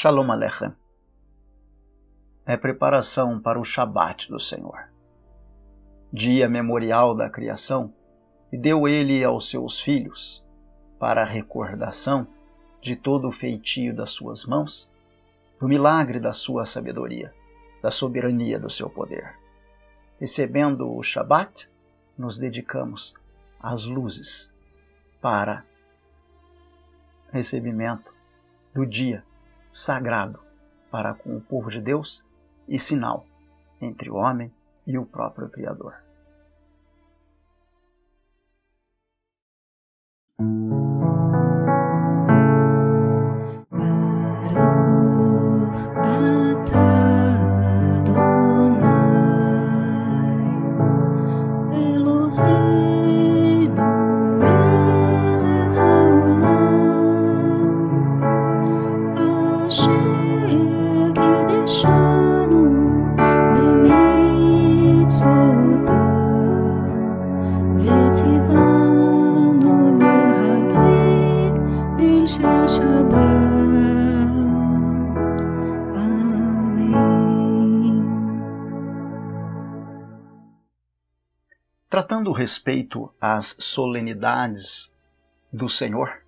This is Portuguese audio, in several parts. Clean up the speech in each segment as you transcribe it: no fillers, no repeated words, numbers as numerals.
Shalom Aleichem é preparação para o Shabat do Senhor, dia memorial da criação, e deu ele aos seus filhos para a recordação de todo o feitio das suas mãos, do milagre da sua sabedoria, da soberania do seu poder. Recebendo o Shabat, nos dedicamos às luzes para recebimento do dia sagrado para com o povo de Deus e sinal entre o homem e o próprio Criador. Tratando respeito às solenidades do Senhor,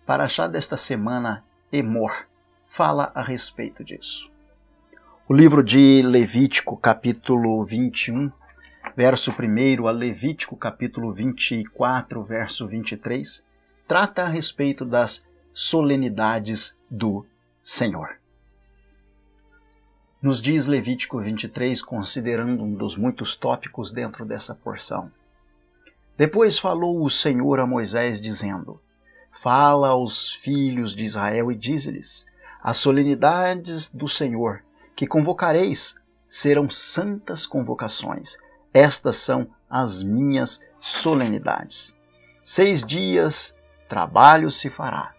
Parashá desta semana, Emor, fala a respeito disso. O livro de Levítico, capítulo 21, verso 1 a Levítico, capítulo 24, verso 23, trata a respeito das solenidades do Senhor. Nos diz Levítico 23, considerando um dos muitos tópicos dentro dessa porção. Depois falou o Senhor a Moisés, dizendo: Fala aos filhos de Israel e dize-lhes: As solenidades do Senhor que convocareis serão santas convocações. Estas são as minhas solenidades. 6 dias trabalho se fará,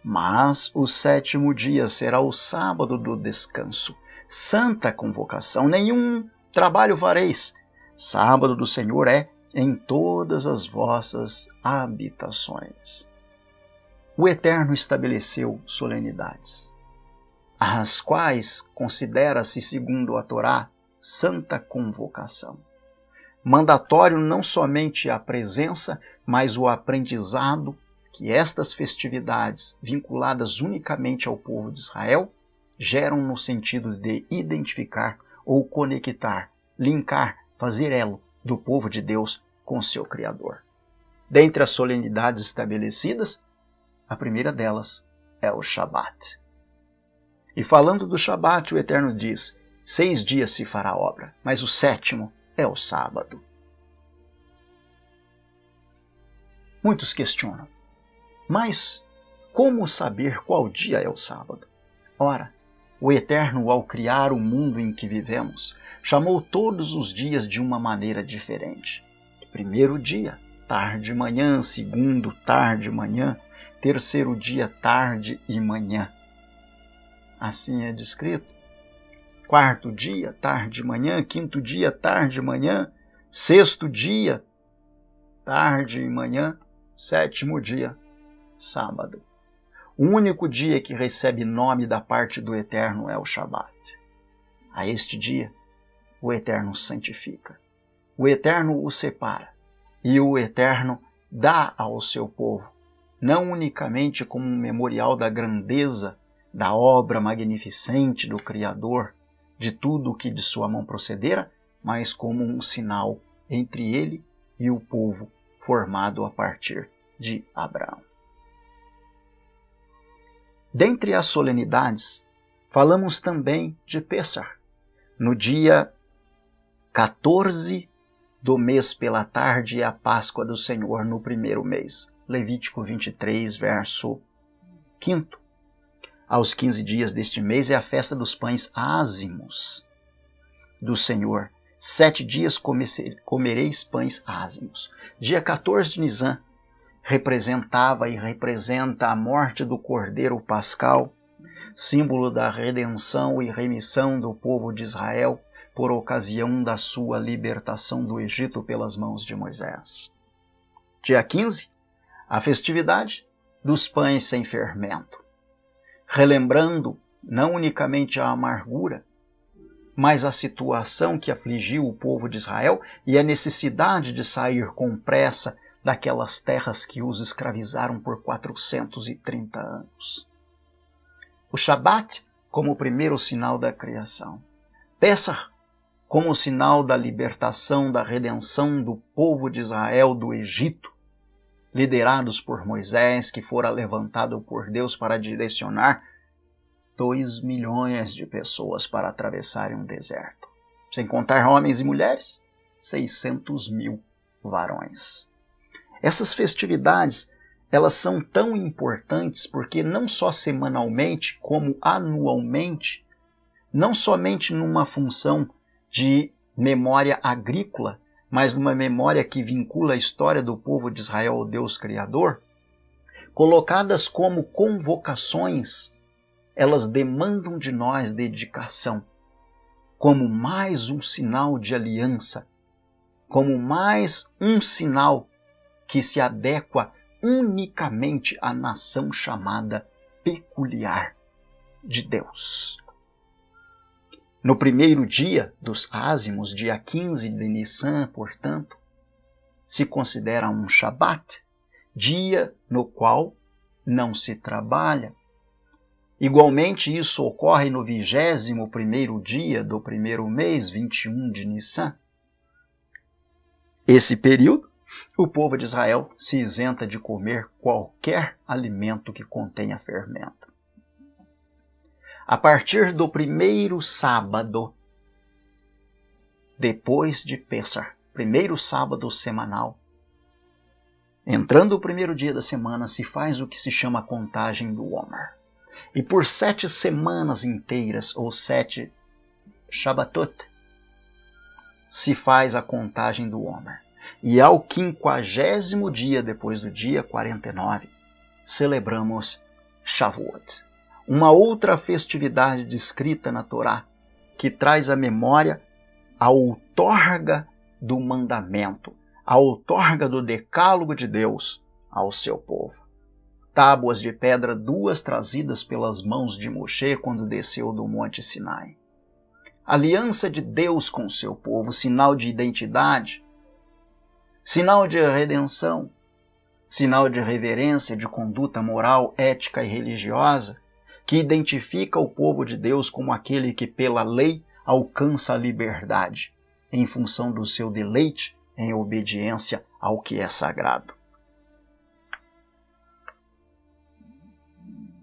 mas o 7º dia será o sábado do descanso. Santa convocação, nenhum trabalho fareis. Sábado do Senhor é em todas as vossas habitações. O Eterno estabeleceu solenidades, as quais considera-se, segundo a Torá, santa convocação. Mandatório não somente a presença, mas o aprendizado que estas festividades, vinculadas unicamente ao povo de Israel, geram no sentido de identificar ou conectar, linkar, fazer elo do povo de Deus com seu Criador. Dentre as solenidades estabelecidas, a primeira delas é o Shabat. E falando do Shabat, o Eterno diz: 6 dias se fará a obra, mas o 7º é o sábado. Muitos questionam: mas como saber qual dia é o sábado? Ora, o Eterno, ao criar o mundo em que vivemos, chamou todos os dias de uma maneira diferente. Primeiro dia, tarde e manhã. Segundo, tarde e manhã. Terceiro dia, tarde e manhã. Assim é descrito. Quarto dia, tarde e manhã. Quinto dia, tarde e manhã. Sexto dia, tarde e manhã. 7º dia, sábado. O único dia que recebe nome da parte do Eterno é o Shabat. A este dia, o Eterno santifica. O Eterno o separa. E o Eterno dá ao seu povo, não unicamente como um memorial da grandeza, da obra magnificente do Criador, de tudo o que de sua mão procedera, mas como um sinal entre ele e o povo formado a partir de Abraão. Dentre as solenidades, falamos também de Pêssar. No dia 14 do mês pela tarde é a Páscoa do Senhor no 1º mês. Levítico 23, verso 5. Aos 15 dias deste mês é a festa dos pães ázimos do Senhor. 7 dias comereis pães ázimos. Dia 14 de Nisan representava e representa a morte do Cordeiro Pascal, símbolo da redenção e remissão do povo de Israel por ocasião da sua libertação do Egito pelas mãos de Moisés. Dia 15, a festividade dos pães sem fermento, relembrando não unicamente a amargura, mas a situação que afligiu o povo de Israel e a necessidade de sair com pressa daquelas terras que os escravizaram por 430 anos. O Shabat como o primeiro sinal da criação. Pessah como o sinal da libertação, da redenção do povo de Israel do Egito, liderados por Moisés, que fora levantado por Deus para direcionar 2 milhões de pessoas para atravessarem um deserto. Sem contar homens e mulheres, 600 mil varões. Essas festividades, elas são tão importantes porque não só semanalmente, como anualmente, não somente numa função de memória agrícola, mas numa memória que vincula a história do povo de Israel ao Deus Criador, colocadas como convocações, elas demandam de nós dedicação, como mais um sinal de aliança, como mais um sinal que se adequa unicamente à nação chamada peculiar de Deus. No primeiro dia dos ázimos, dia 15 de Nissan, portanto, se considera um Shabat, dia no qual não se trabalha. Igualmente, isso ocorre no 21º dia do primeiro mês, 21 de Nissan. Esse período, o povo de Israel se isenta de comer qualquer alimento que contenha fermento. A partir do primeiro sábado, depois de Pessah, primeiro sábado semanal, entrando o primeiro dia da semana, se faz o que se chama a contagem do Omer. E por 7 semanas inteiras, ou 7 Shabbatot, se faz a contagem do Omer. E ao 50º dia depois do dia 49, celebramos Shavuot. Uma outra festividade descrita na Torá, que traz à memória a outorga do mandamento, a outorga do decálogo de Deus ao seu povo. Tábuas de pedra 2 trazidas pelas mãos de Moshe quando desceu do Monte Sinai. Aliança de Deus com seu povo, sinal de identidade, sinal de redenção, sinal de reverência, de conduta moral, ética e religiosa, que identifica o povo de Deus como aquele que pela lei alcança a liberdade, em função do seu deleite em obediência ao que é sagrado.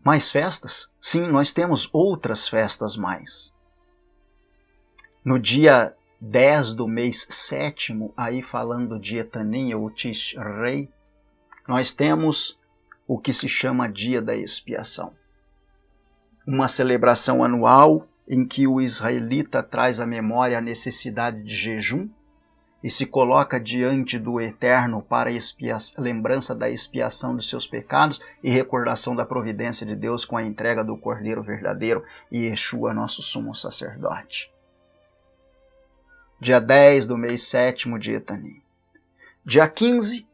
Mais festas? Sim, nós temos outras festas mais. No dia 10 do mês 7º, aí falando de Etanim ou Tishrei, nós temos o que se chama Dia da Expiação. Uma celebração anual em que o israelita traz à memória a necessidade de jejum e se coloca diante do Eterno para lembrança da expiação dos seus pecados e recordação da providência de Deus com a entrega do Cordeiro verdadeiro e Yeshua, nosso sumo sacerdote. Dia 10 do mês 7º de Etanim. Dia 15,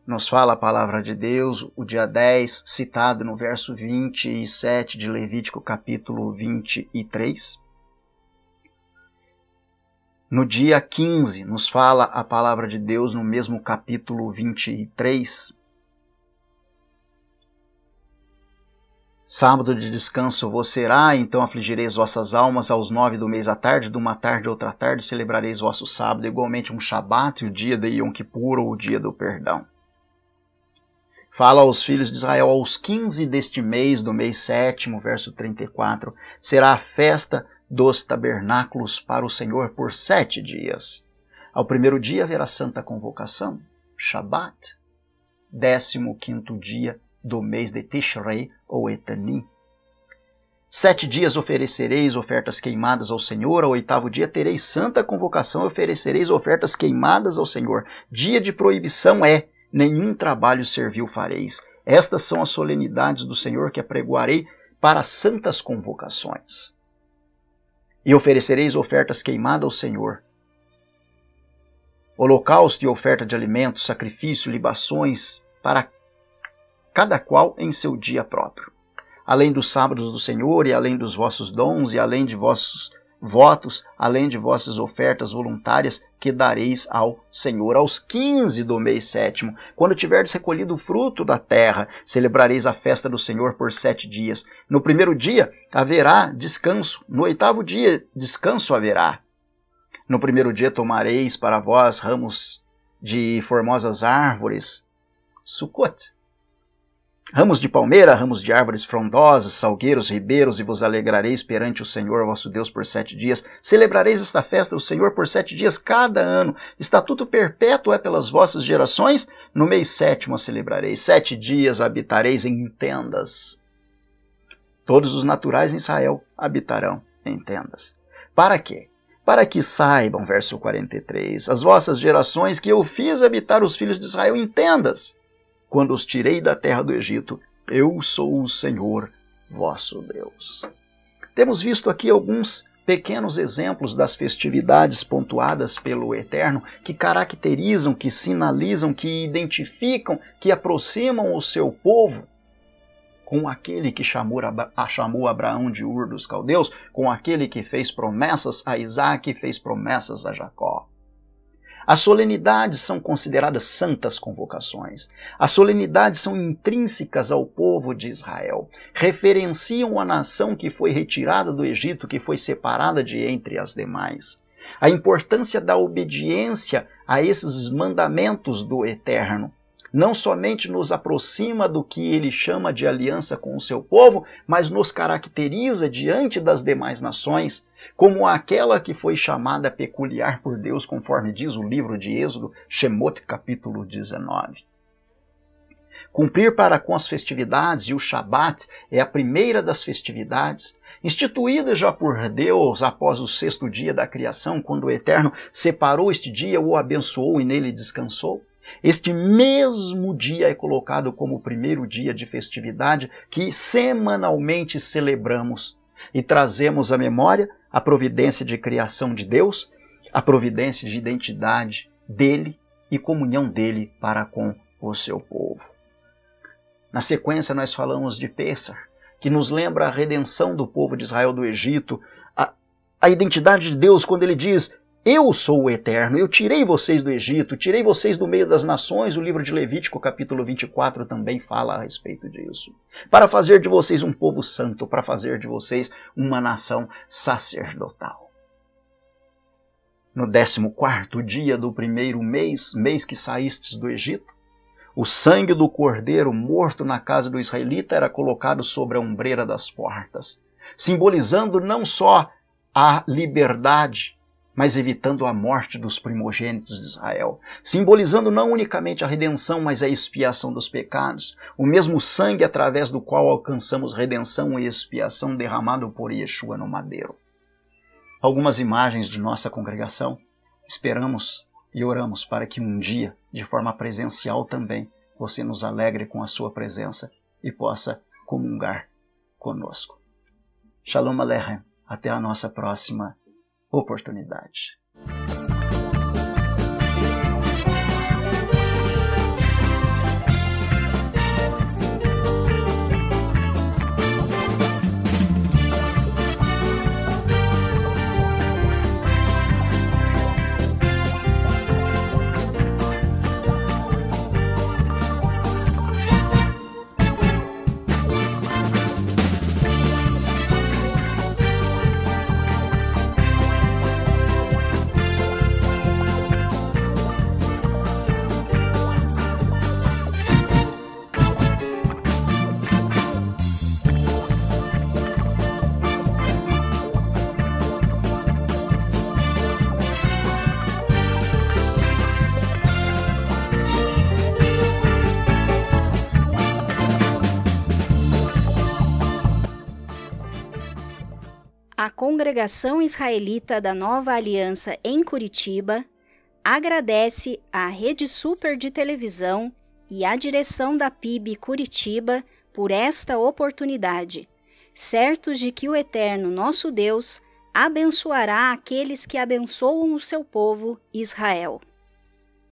nos fala a palavra de Deus, o dia 10, citado no verso 27 de Levítico, capítulo 23. No dia 15, nos fala a palavra de Deus no mesmo capítulo 23. Sábado de descanso vos será, então afligireis vossas almas aos 9 do mês à tarde, de uma tarde a outra tarde celebrareis vosso sábado, igualmente um Shabat, o dia de Yom Kippur, ou o dia do perdão. Fala aos filhos de Israel, aos 15 deste mês, do mês 7º, verso 34, será a festa dos tabernáculos para o Senhor por 7 dias. Ao primeiro dia haverá santa convocação, Shabat, 15º dia do mês de Tishrei ou Etanim. 7 dias oferecereis ofertas queimadas ao Senhor, ao 8º dia tereis santa convocação e oferecereis ofertas queimadas ao Senhor. Dia de proibição é: nenhum trabalho servil fareis. Estas são as solenidades do Senhor que apregoarei para santas convocações. E oferecereis ofertas queimadas ao Senhor. Holocausto e oferta de alimentos, sacrifício, libações, para cada qual em seu dia próprio. além dos sábados do Senhor, e além dos vossos dons, e além de vossos votos, além de vossas ofertas voluntárias, que dareis ao Senhor. Aos 15 do mês 7º, quando tiverdes recolhido o fruto da terra, celebrareis a festa do Senhor por 7 dias. No primeiro dia haverá descanso, no 8º dia descanso haverá. No primeiro dia tomareis para vós ramos de formosas árvores, Sucot, ramos de palmeira, ramos de árvores frondosas, salgueiros, ribeiros, e vos alegrareis perante o Senhor vosso Deus por 7 dias. Celebrareis esta festa do Senhor por 7 dias cada ano. Estatuto perpétuo é pelas vossas gerações. No mês 7º a celebrareis. 7 dias habitareis em tendas. Todos os naturais em Israel habitarão em tendas. Para quê? Para que saibam, verso 43, as vossas gerações, que eu fiz habitar os filhos de Israel em tendas, quando os tirei da terra do Egito. Eu sou o Senhor vosso Deus. Temos visto aqui alguns pequenos exemplos das festividades pontuadas pelo Eterno, que caracterizam, que sinalizam, que identificam, que aproximam o seu povo com aquele que chamou Abraão de Ur dos Caldeus, com aquele que fez promessas a Isaac e fez promessas a Jacó. As solenidades são consideradas santas convocações. As solenidades são intrínsecas ao povo de Israel. Referenciam a nação que foi retirada do Egito, que foi separada de entre as demais. A importância da obediência a esses mandamentos do Eterno não somente nos aproxima do que ele chama de aliança com o seu povo, mas nos caracteriza diante das demais nações como aquela que foi chamada peculiar por Deus, conforme diz o livro de Êxodo, Shemot, capítulo 19. Cumprir para com as festividades, e o Shabat é a primeira das festividades, instituída já por Deus após o 6º dia da criação, quando o Eterno separou este dia, o abençoou e nele descansou. Este mesmo dia é colocado como o primeiro dia de festividade que semanalmente celebramos e trazemos à memória a providência de criação de Deus, a providência de identidade dele e comunhão dele para com o seu povo. Na sequência nós falamos de Pêssar, que nos lembra a redenção do povo de Israel do Egito, a identidade de Deus quando ele diz: eu sou o Eterno, eu tirei vocês do Egito, tirei vocês do meio das nações. O livro de Levítico, capítulo 24, também fala a respeito disso. Para fazer de vocês um povo santo, para fazer de vocês uma nação sacerdotal. No 14º dia do primeiro mês que saístes do Egito, o sangue do cordeiro morto na casa do israelita era colocado sobre a ombreira das portas, simbolizando não só a liberdade, mas evitando a morte dos primogênitos de Israel, simbolizando não unicamente a redenção, mas a expiação dos pecados, o mesmo sangue através do qual alcançamos redenção e expiação derramado por Yeshua no madeiro. Algumas imagens de nossa congregação, esperamos e oramos para que um dia, de forma presencial também, você nos alegre com a sua presença e possa comungar conosco. Shalom Aleichem, até a nossa próxima oportunidade. A Congregação Israelita da Nova Aliança em Curitiba agradece à Rede Super de Televisão e à direção da PIB Curitiba por esta oportunidade, certos de que o Eterno nosso Deus abençoará aqueles que abençoam o seu povo Israel.